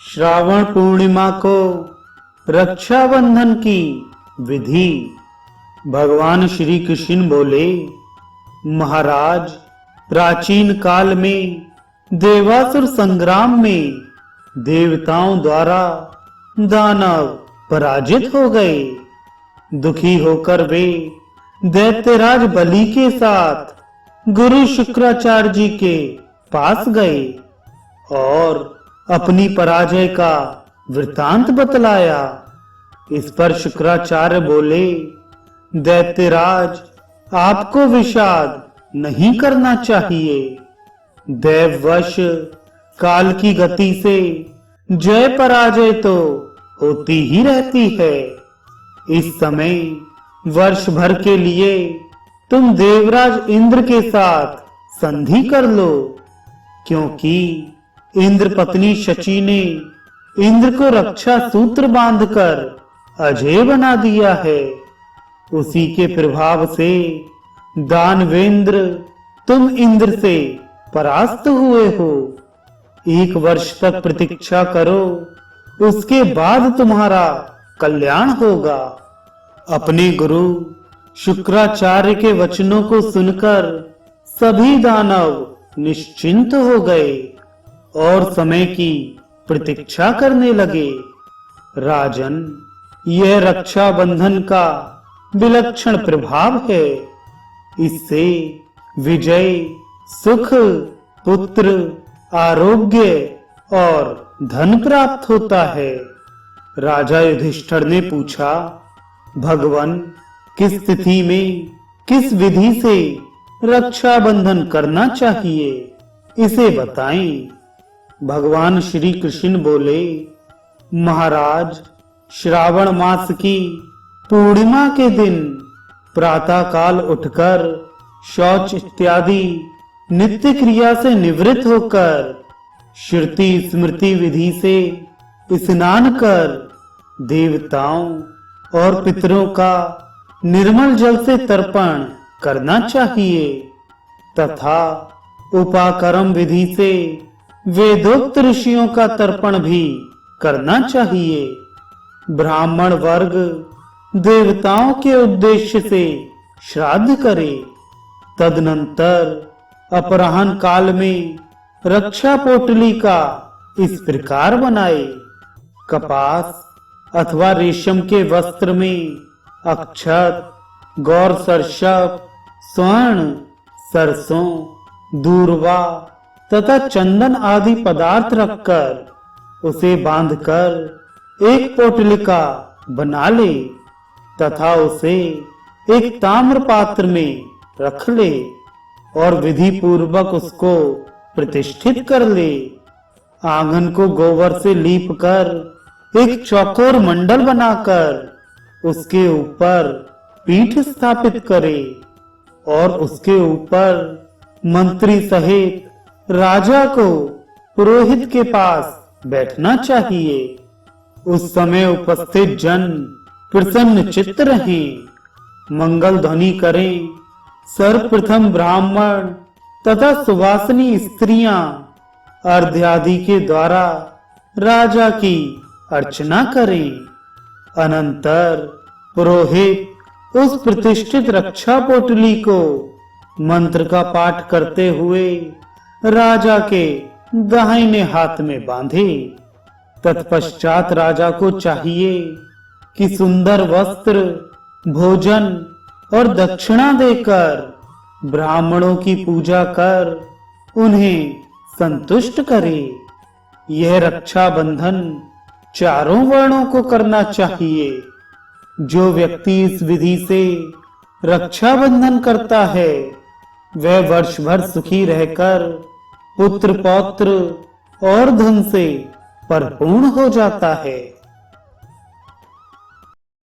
श्रावण पूर्णिमा को रक्षाबंधन की विधि। भगवान श्री कृष्ण बोले, महाराज, प्राचीन काल में देवासुर संग्राम में देवताओं द्वारा दानव पराजित हो गए। दुखी होकर वे दैत्यराज बलि के साथ गुरु शुक्राचार्य जी के पास गए और अपनी पराजय का वृतांत बतलाया। इस पर शुक्राचार्य बोले, दैत्यराज, आपको विषाद नहीं करना चाहिए। दैववश काल की गति से जय पराजय तो होती ही रहती है। इस समय वर्ष भर के लिए तुम देवराज इंद्र के साथ संधि कर लो, क्योंकि इंद्र पत्नी शची ने इंद्र को रक्षा सूत्र बांधकर अजेय बना दिया है। उसी के प्रभाव से दानवेंद्र तुम इंद्र से परास्त हुए हो। 1 वर्ष तक प्रतीक्षा करो, उसके बाद तुम्हारा कल्याण होगा। अपने गुरु शुक्राचार्य के वचनों को सुनकर सभी दानव निश्चिंत हो गए और समय की प्रतीक्षा करने लगे। राजन, यह रक्षाबंधन का विलक्षण प्रभाव है। इससे विजय, सुख, पुत्र, आरोग्य और धन प्राप्त होता है। राजा युधिष्ठिर ने पूछा, भगवान, किस स्थिति में किस विधि से रक्षाबंधन करना चाहिए, इसे बताएं। भगवान श्री कृष्ण बोले, महाराज, श्रावण मास की पूर्णिमा के दिन प्रातः काल उठकर शौच इत्यादि नित्य क्रिया से निवृत्त होकर श्रुति स्मृति विधि से स्नान कर देवताओं और पितरों का निर्मल जल से तर्पण करना चाहिए तथा उपाकर्म विधि से वेदोक्त ऋषियों का तर्पण भी करना चाहिए। ब्राह्मण वर्ग देवताओं के उद्देश्य से श्राद्ध करे। तदनंतर अपराह्न काल में रक्षा पोटली का इस प्रकार बनाए। कपास अथवा रेशम के वस्त्र में अक्षत, गौर सरसप, स्वर्ण, सरसों, दूर्वा तथा चंदन आदि पदार्थ रखकर उसे बांधकर एक पोटलिका बना ले तथा उसे एक ताम्र पात्र में रख ले और विधि पूर्वक उसको प्रतिष्ठित कर ले। आंगन को गोबर से लीप कर एक चौकोर मंडल बनाकर उसके ऊपर पीठ स्थापित करे और उसके ऊपर मंत्री सहित राजा को पुरोहित के पास बैठना चाहिए। उस समय उपस्थित जन प्रसन्न चित्त रहें, मंगल ध्वनि करें। सर्वप्रथम ब्राह्मण तथा सुवासिनी स्त्रियां अर्घ्यादि के द्वारा राजा की अर्चना करें। अनंतर पुरोहित उस प्रतिष्ठित रक्षा पोटली को मंत्र का पाठ करते हुए राजा के दाहिने हाथ में बांधे। तत्पश्चात राजा को चाहिए कि सुंदर वस्त्र, भोजन और दक्षिणा देकर ब्राह्मणों की पूजा कर उन्हें संतुष्ट करे। यह रक्षाबंधन चारों वर्णों को करना चाहिए। जो व्यक्ति इस विधि से रक्षाबंधन करता है वह वर्ष भर सुखी रहकर पुत्र पौत्र और धन से परिपूर्ण हो जाता है।